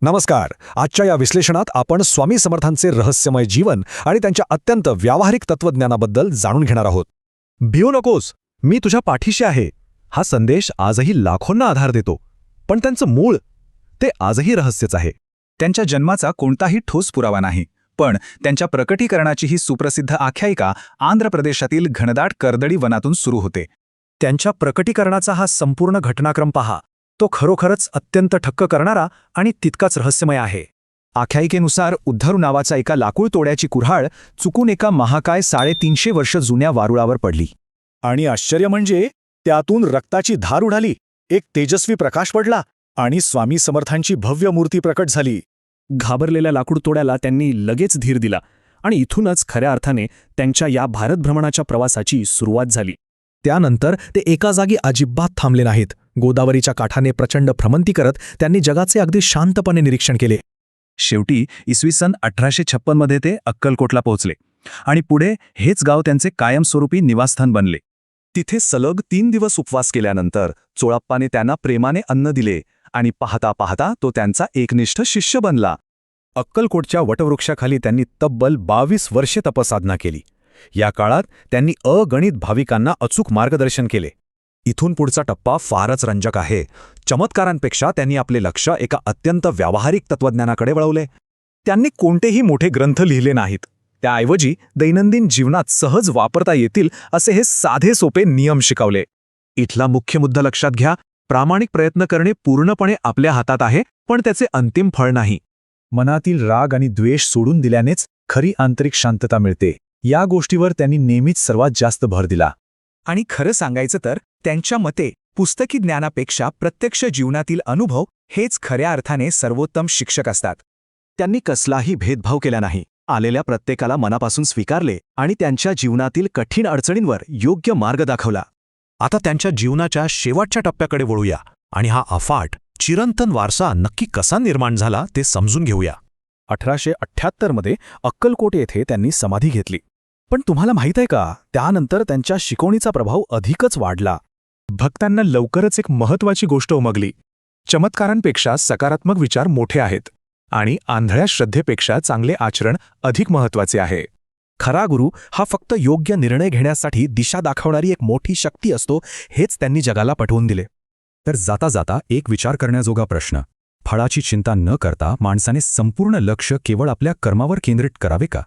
नमस्कार. आजच्या या विश्लेषणात आपण स्वामी समर्थांचे रहस्यमय जीवन आणि त्यांच्या अत्यंत व्यावहारिक तत्त्वज्ञानाबद्दल जाणून घेणार आहोत. भिवू नकोस, मी तुझ्या पाठीशी आहे. हा संदेश आजही लाखोंना आधार देतो. पण त्यांचं मूळ ते आजही रहस्यच आहे. त्यांच्या जन्माचा कोणताही ठोस पुरावा नाही, पण त्यांच्या प्रकटीकरणाची ही सुप्रसिद्ध आख्यायिका आंध्र प्रदेशातील घनदाट कर्दळी वनातून सुरू होते. त्यांच्या प्रकटीकरणाचा हा संपूर्ण घटनाक्रम पहा. तो खरोखरच अत्यंत ठक्क करणारा आणि तितकाच रहस्यमय आहे. आख्यायिकेनुसार उद्धरू नावाचा एका लाकूड तोड्याची कुऱ्हाड चुकून एका महाकाय 350 वर्ष जुन्या वारुळावर पडली. आणि आश्चर्य म्हणजे त्यातून रक्ताची धार उडाली, एक तेजस्वी प्रकाश पडला आणि स्वामी समर्थांची भव्य मूर्ती प्रकट झाली. घाबरलेल्या लाकूड तोड्याला त्यांनी लगेच धीर दिला आणि इथूनच खऱ्या अर्थाने त्यांच्या या भारतभ्रमणाच्या प्रवासाची सुरुवात झाली. त्यानंतर ते एका जागी अजिबात थांबले नाहीत. गोदावरीच्या काठाने प्रचंड भ्रमंती करत त्यांनी जगाचे अगदी शांतपणे निरीक्षण केले. शेवटी इसवी सन 1856 मध्ये ते अक्कलकोटला पोहोचले आणि पुढे हेच गाव त्यांचे कायमस्वरूपी निवासस्थान बनले. तिथे सलग 3 दिवस उपवास केल्यानंतर चोळप्पाने त्यांना प्रेमाने अन्न दिले आणि पाहता पाहता तो त्यांचा एकनिष्ठ शिष्य बनला. अक्कलकोटच्या वटवृक्षाखाली त्यांनी तब्बल 22 वर्षे तपसाधना केली. या काळात त्यांनी अगणित भाविकांना अचूक मार्गदर्शन केले. इथून पुढचा टप्पा फारच रंजक आहे. चमत्कारांपेक्षा त्यांनी आपले लक्ष एका अत्यंत व्यावहारिक तत्त्वज्ञानाकडे वळवले. त्यांनी कोणतेही मोठे ग्रंथ लिहिले नाहीत. त्याऐवजी दैनंदिन जीवनात सहज वापरता येतील असे हे साधे सोपे नियम शिकवले. इथला मुख्य मुद्दा लक्षात घ्या. प्रामाणिक प्रयत्न करणे पूर्णपणे आपल्या हातात आहे, पण त्याचे अंतिम फळ नाही. मनातील राग आणि द्वेष सोडून दिल्यानेच खरी आंतरिक शांतता मिळते. या गोष्टीवर त्यांनी नेहमीच सर्वात जास्त भर दिला. आणि खरं सांगायचं तर त्यांच्या मते पुस्तकी ज्ञानापेक्षा प्रत्यक्ष जीवनातील अनुभव हेच खऱ्या अर्थाने सर्वोत्तम शिक्षक असतात. त्यांनी कसलाही भेदभाव केला नाही. आलेल्या प्रत्येकाला मनापासून स्वीकारले आणि त्यांच्या जीवनातील कठीण अडचणींवर योग्य मार्ग दाखवला. आता त्यांच्या जीवनाच्या शेवटच्या टप्प्याकडे वळूया आणि हा अफाट चिरंतन वारसा नक्की कसा निर्माण झाला ते समजून घेऊया. 1878 मध्ये अक्कलकोट येथे त्यांनी समाधी घेतली. पण तुम्हाला माहीत आहे का, त्यानंतर त्यांच्या शिकवणीचा प्रभाव अधिकच वाढला. भक्तांना लवकरच एक महत्त्वाची गोष्ट उमगली. चमत्कारांपेक्षा सकारात्मक विचार मोठे आहेत आणि आंधळ्या श्रद्धेपेक्षा चांगले आचरण अधिक महत्त्वाचे आहे. खरा गुरु हा फक्त योग्य निर्णय घेण्यासाठी दिशा दाखवणारी एक मोठी शक्ती असतो, हेच त्यांनी जगाला पटवून दिले. तर जाता जाता एक विचार करण्याजोगा प्रश्न: फळाची चिंता न करता माणसाने संपूर्ण लक्ष केवळ आपल्या कर्मावर केंद्रित करावे का?